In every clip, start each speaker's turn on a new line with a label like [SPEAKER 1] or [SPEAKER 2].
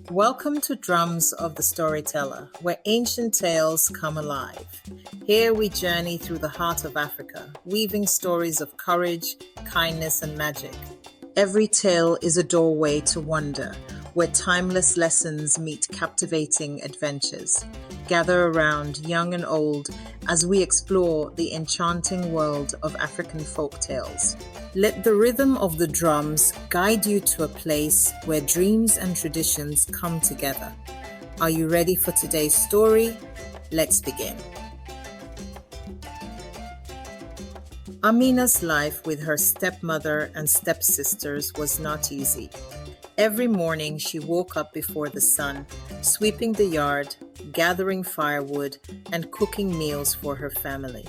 [SPEAKER 1] Welcome to Drums of the Storyteller, where ancient tales come alive. Here we journey through the heart of Africa, weaving stories of courage, kindness, and magic. Every tale is a doorway to wonder, where timeless lessons meet captivating adventures. Gather around, young and old, as we explore the enchanting world of African folk tales. Let the rhythm of the drums guide you to a place where dreams and traditions come together. Are you ready for today's story? Let's begin. Amina's life with her stepmother and stepsisters was not easy. Every morning she woke up before the sun, sweeping the yard, gathering firewood, and cooking meals for her family.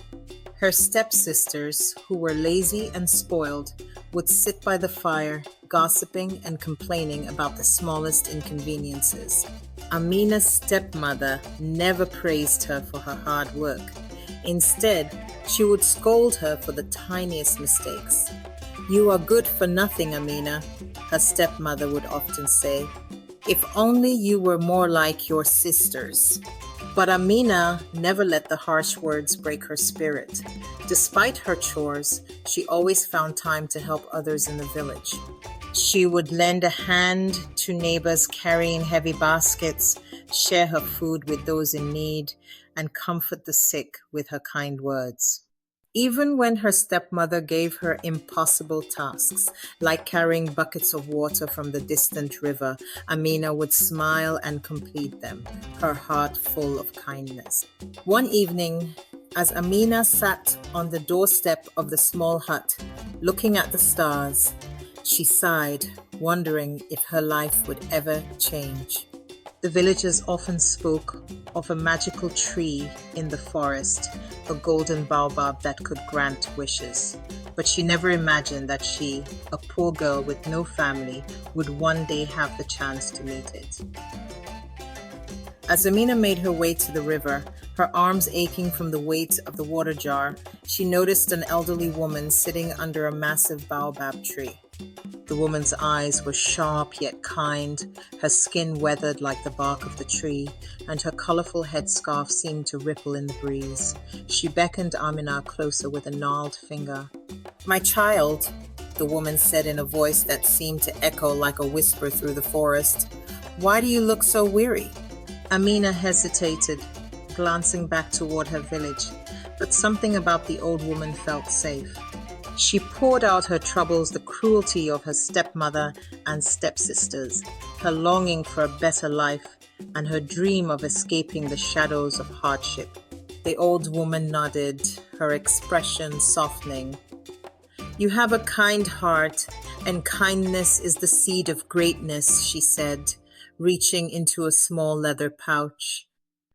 [SPEAKER 1] Her stepsisters, who were lazy and spoiled, would sit by the fire, gossiping and complaining about the smallest inconveniences. Amina's stepmother never praised her for her hard work. Instead, she would scold her for the tiniest mistakes. "You are good for nothing, Amina," her stepmother would often say. "If only you were more like your sisters." But Amina never let the harsh words break her spirit. Despite her chores, she always found time to help others in the village. She would lend a hand to neighbors carrying heavy baskets, share her food with those in need, and comfort the sick with her kind words. Even when her stepmother gave her impossible tasks, like carrying buckets of water from the distant river, Amina would smile and complete them, her heart full of kindness. One evening, as Amina sat on the doorstep of the small hut, looking at the stars, she sighed, wondering if her life would ever change. The villagers often spoke of a magical tree in the forest, a golden baobab that could grant wishes. But she never imagined that she, a poor girl with no family, would one day have the chance to meet it. As Amina made her way to the river, her arms aching from the weight of the water jar, she noticed an elderly woman sitting under a massive baobab tree. The woman's eyes were sharp yet kind, her skin weathered like the bark of the tree, and her colorful headscarf seemed to ripple in the breeze. She beckoned Amina closer with a gnarled finger. "My child," the woman said in a voice that seemed to echo like a whisper through the forest, "why do you look so weary?" Amina hesitated, glancing back toward her village, but something about the old woman felt safe. She poured out her troubles, the cruelty of her stepmother and stepsisters, her longing for a better life, and her dream of escaping the shadows of hardship. The old woman nodded, her expression softening. "You have a kind heart, and kindness is the seed of greatness," she said, reaching into a small leather pouch.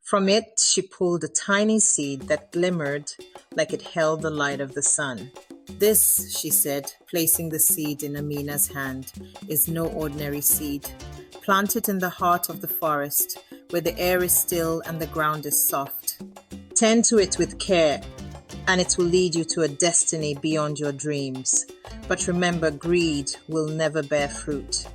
[SPEAKER 1] From it, she pulled a tiny seed that glimmered like it held the light of the sun. "This," she said, placing the seed in Amina's hand, "is no ordinary seed. Plant it in the heart of the forest, where the air is still and the ground is soft. Tend to it with care, and it will lead you to a destiny beyond your dreams. But remember, greed will never bear fruit."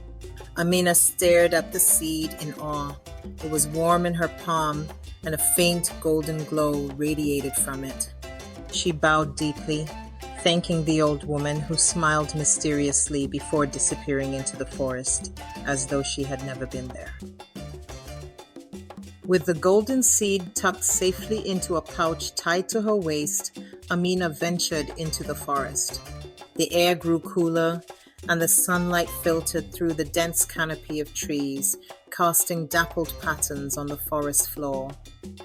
[SPEAKER 1] Amina stared at the seed in awe. It was warm in her palm, and a faint golden glow radiated from it. She bowed deeply, thanking the old woman, who smiled mysteriously before disappearing into the forest, as though she had never been there. With the golden seed tucked safely into a pouch tied to her waist, Amina ventured into the forest. The air grew cooler, and the sunlight filtered through the dense canopy of trees, casting dappled patterns on the forest floor.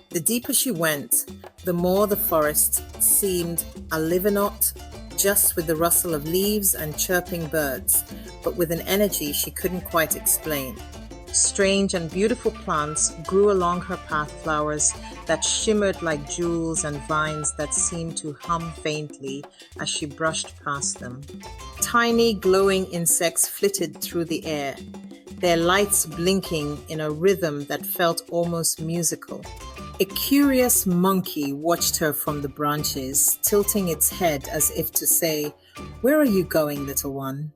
[SPEAKER 1] The deeper she went, the more the forest seemed a live-knot, just with the rustle of leaves and chirping birds, but with an energy she couldn't quite explain. Strange and beautiful plants grew along her path, flowers that shimmered like jewels and vines that seemed to hum faintly as she brushed past them. Tiny glowing insects flitted through the air, their lights blinking in a rhythm that felt almost musical. A curious monkey watched her from the branches, tilting its head as if to say, "Where are you going, little one?"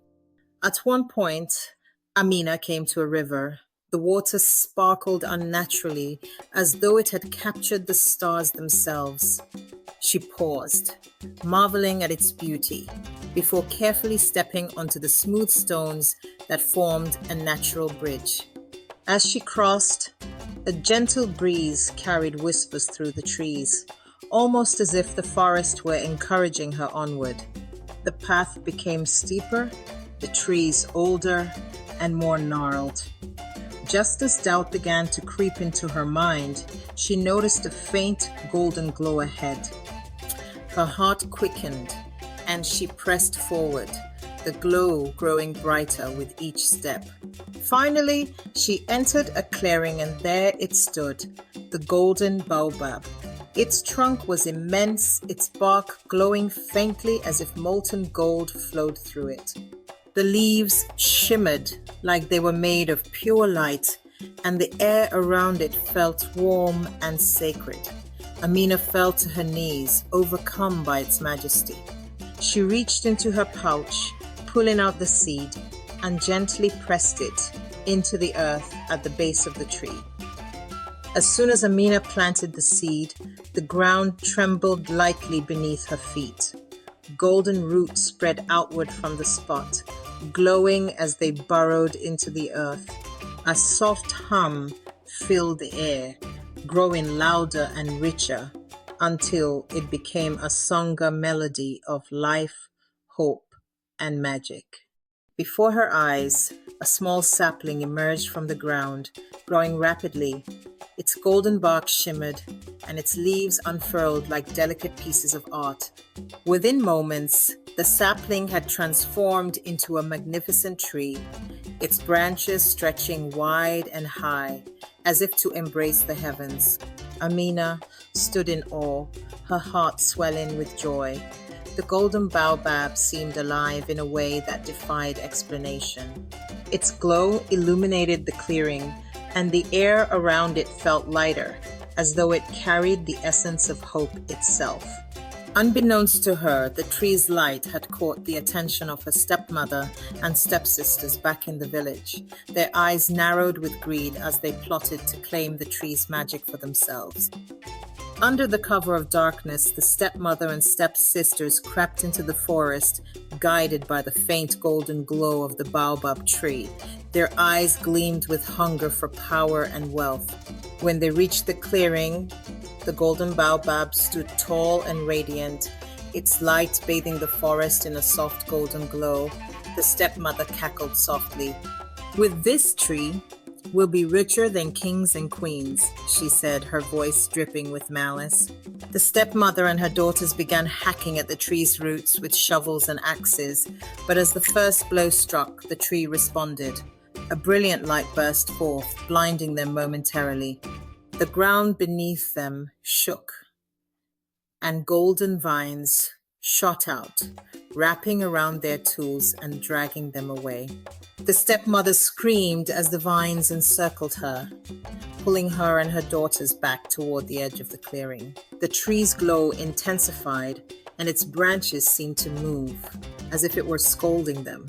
[SPEAKER 1] At one point, Amina came to a river. The water sparkled unnaturally, as though it had captured the stars themselves. She paused, marveling at its beauty, before carefully stepping onto the smooth stones that formed a natural bridge. As she crossed, a gentle breeze carried whispers through the trees, almost as if the forest were encouraging her onward. The path became steeper, the trees older and more gnarled. Just as doubt began to creep into her mind, she noticed a faint golden glow ahead. Her heart quickened, and she pressed forward, the glow growing brighter with each step. Finally, she entered a clearing, and there it stood, the Golden Baobab. Its trunk was immense, its bark glowing faintly as if molten gold flowed through it. The leaves shimmered like they were made of pure light, and the air around it felt warm and sacred. Amina fell to her knees, overcome by its majesty. She reached into her pouch, pulling out the seed, and gently pressed it into the earth at the base of the tree. As soon as Amina planted the seed, the ground trembled lightly beneath her feet. Golden roots spread outward from the spot, glowing as they burrowed into the earth. A soft hum filled the air, growing louder and richer until it became a songa melody of life, hope, and magic. Before her eyes, a small sapling emerged from the ground, growing rapidly. Its golden bark shimmered, and its leaves unfurled like delicate pieces of art. Within moments, the sapling had transformed into a magnificent tree, its branches stretching wide and high, as if to embrace the heavens. Amina stood in awe, her heart swelling with joy. The Golden Baobab seemed alive in a way that defied explanation. Its glow illuminated the clearing, and the air around it felt lighter, as though it carried the essence of hope itself. Unbeknownst to her, the tree's light had caught the attention of her stepmother and stepsisters back in the village. Their eyes narrowed with greed as they plotted to claim the tree's magic for themselves. Under the cover of darkness, the stepmother and stepsisters crept into the forest, guided by the faint golden glow of the baobab tree. Their eyes gleamed with hunger for power and wealth. When they reached the clearing, the Golden Baobab stood tall and radiant, its light bathing the forest in a soft golden glow. The stepmother cackled softly. "With this tree, we'll be richer than kings and queens," she said, her voice dripping with malice. The stepmother and her daughters began hacking at the tree's roots with shovels and axes, but as the first blow struck, the tree responded. A brilliant light burst forth, blinding them momentarily. The ground beneath them shook, and golden vines shot out, wrapping around their tools and dragging them away. The stepmother screamed as the vines encircled her, pulling her and her daughters back toward the edge of the clearing. The tree's glow intensified, and its branches seemed to move, as if it were scolding them.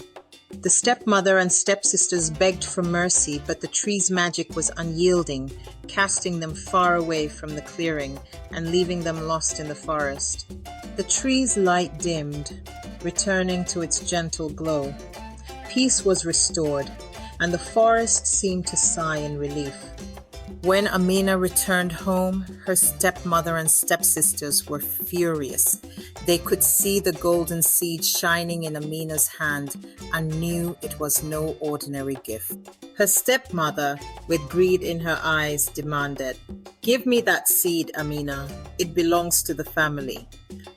[SPEAKER 1] The stepmother and stepsisters begged for mercy, but the tree's magic was unyielding, casting them far away from the clearing and leaving them lost in the forest. The tree's light dimmed, returning to its gentle glow. Peace was restored, and the forest seemed to sigh in relief. When Amina returned home, her stepmother and stepsisters were furious. They could see the golden seed shining in Amina's hand and knew it was no ordinary gift. Her stepmother, with greed in her eyes, demanded, "Give me that seed, Amina. It belongs to the family.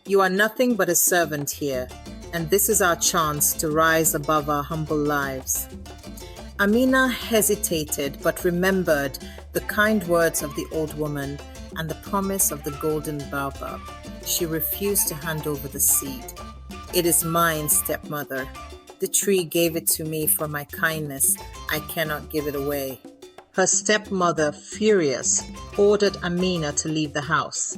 [SPEAKER 1] You are nothing but a servant here, and this is our chance to rise above our humble lives." Amina hesitated but remembered the kind words of the old woman and the promise of the Golden Baobab. She refused to hand over the seed. "It is mine, stepmother. The tree gave it to me for my kindness. I cannot give it away." Her stepmother, furious, ordered Amina to leave the house.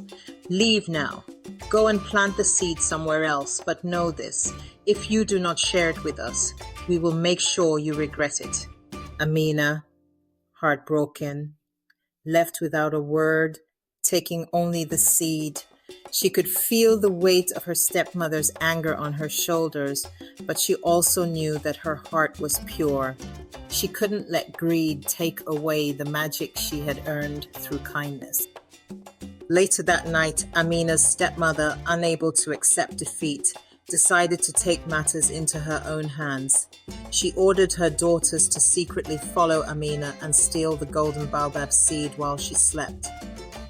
[SPEAKER 1] "Leave now. Go and plant the seed somewhere else, but know this, if you do not share it with us, we will make sure you regret it." Amina, heartbroken, left without a word, taking only the seed. She could feel the weight of her stepmother's anger on her shoulders, but she also knew that her heart was pure. She couldn't let greed take away the magic she had earned through kindness. Later that night, Amina's stepmother, unable to accept defeat, decided to take matters into her own hands. She ordered her daughters to secretly follow Amina and steal the Golden Baobab seed while she slept.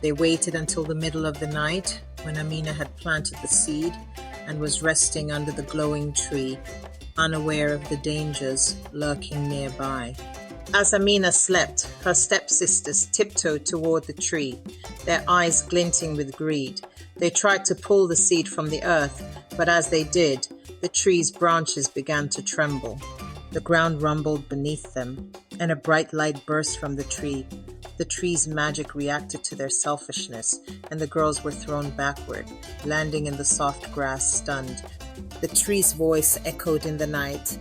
[SPEAKER 1] They waited until the middle of the night, when Amina had planted the seed and was resting under the glowing tree, unaware of the dangers lurking nearby. As Amina slept, her stepsisters tiptoed toward the tree, their eyes glinting with greed. They tried to pull the seed from the earth, but as they did, the tree's branches began to tremble. The ground rumbled beneath them, and a bright light burst from the tree. The tree's magic reacted to their selfishness, and the girls were thrown backward, landing in the soft grass, stunned. The tree's voice echoed in the night.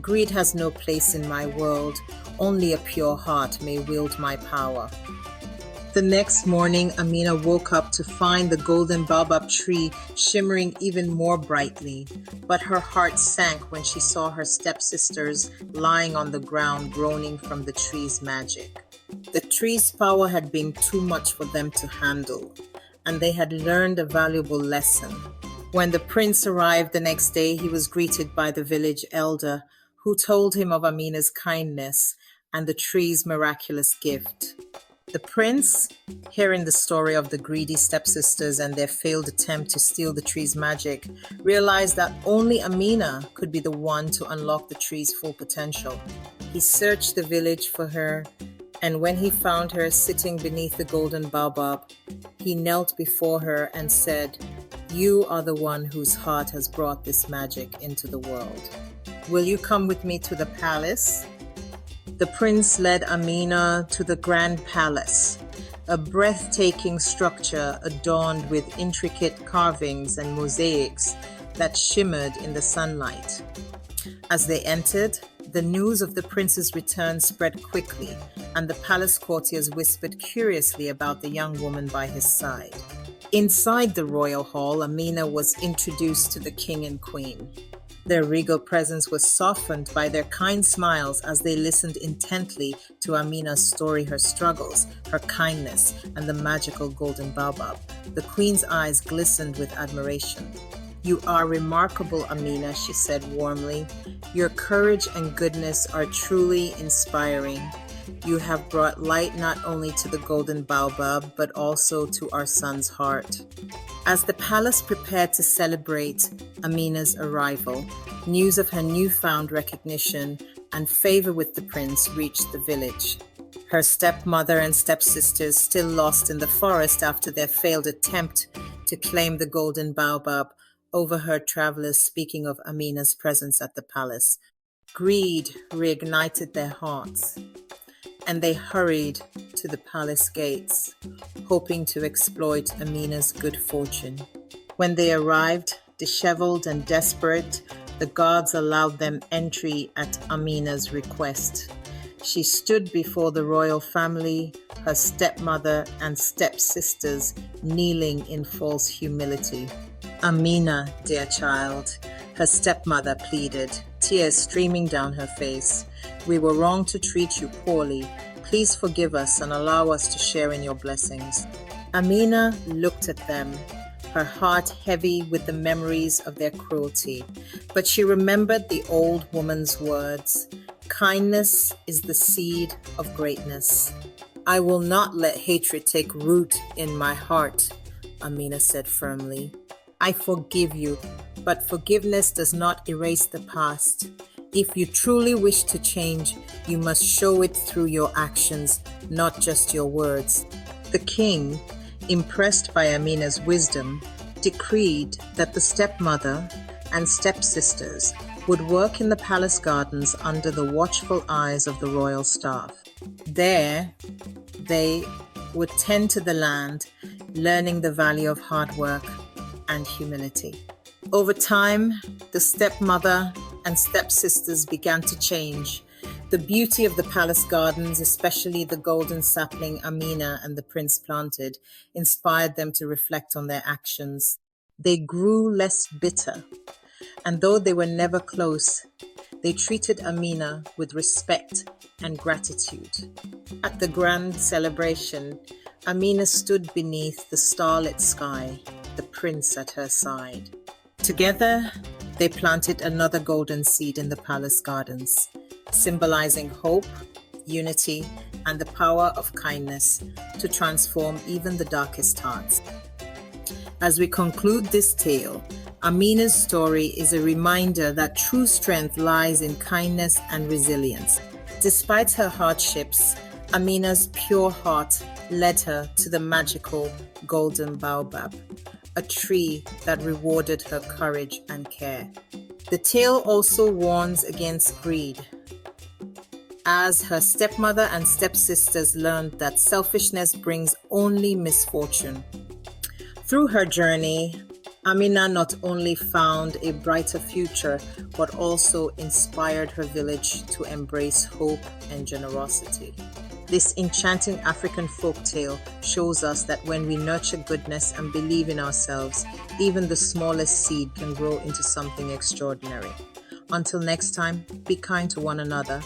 [SPEAKER 1] Greed has no place in my world. Only a pure heart may wield my power. The next morning, Amina woke up to find the Golden Baobab tree shimmering even more brightly, but her heart sank when she saw her stepsisters lying on the ground groaning from the tree's magic. The tree's power had been too much for them to handle, and they had learned a valuable lesson. When the prince arrived the next day, he was greeted by the village elder, who told him of Amina's kindness and the tree's miraculous gift. The prince, hearing the story of the greedy stepsisters and their failed attempt to steal the tree's magic, realized that only Amina could be the one to unlock the tree's full potential. He searched the village for her, and when he found her sitting beneath the Golden Baobab, he knelt before her and said, "You are the one whose heart has brought this magic into the world. Will you come with me to the palace?" The prince led Amina to the grand palace, a breathtaking structure adorned with intricate carvings and mosaics that shimmered in the sunlight. As they entered, the news of the prince's return spread quickly, and the palace courtiers whispered curiously about the young woman by his side. Inside the royal hall, Amina was introduced to the king and queen. Their regal presence was softened by their kind smiles as they listened intently to Amina's story, her struggles, her kindness, and the magical Golden Baobab. The queen's eyes glistened with admiration. "You are remarkable, Amina," she said warmly. "Your courage and goodness are truly inspiring. You have brought light not only to the Golden Baobab, but also to our son's heart." As the palace prepared to celebrate Amina's arrival, news of her newfound recognition and favor with the prince reached the village. Her stepmother and stepsisters, still lost in the forest after their failed attempt to claim the Golden Baobab, overheard travelers speaking of Amina's presence at the palace. Greed reignited their hearts, and they hurried to the palace gates, hoping to exploit Amina's good fortune. When they arrived, disheveled and desperate, the guards allowed them entry at Amina's request. She stood before the royal family, her stepmother and stepsisters kneeling in false humility. "Amina, dear child," her stepmother pleaded, tears streaming down her face. "We were wrong to treat you poorly. Please forgive us and allow us to share in your blessings." Amina looked at them, her heart heavy with the memories of their cruelty. But she remembered the old woman's words, "Kindness is the seed of greatness." "I will not let hatred take root in my heart," Amina said firmly. "I forgive you, but forgiveness does not erase the past. If you truly wish to change, you must show it through your actions, not just your words." The king, impressed by Amina's wisdom, decreed that the stepmother and stepsisters would work in the palace gardens under the watchful eyes of the royal staff. There, they would tend to the land, learning the value of hard work and humility. Over time, the stepmother and stepsisters began to change. The beauty of the palace gardens, especially the golden sapling Amina and the prince planted, inspired them to reflect on their actions. They grew less bitter, and though they were never close, they treated Amina with respect and gratitude. At the grand celebration, Amina stood beneath the starlit sky, the prince at her side. Together, they planted another golden seed in the palace gardens, symbolizing hope, unity, and the power of kindness to transform even the darkest hearts. As we conclude this tale, Amina's story is a reminder that true strength lies in kindness and resilience. Despite her hardships, Amina's pure heart led her to the magical Golden Baobab, a tree that rewarded her courage and care. The tale also warns against greed, as her stepmother and stepsisters learned that selfishness brings only misfortune. Through her journey, Amina not only found a brighter future, but also inspired her village to embrace hope and generosity. This enchanting African folktale shows us that when we nurture goodness and believe in ourselves, even the smallest seed can grow into something extraordinary. Until next time, be kind to one another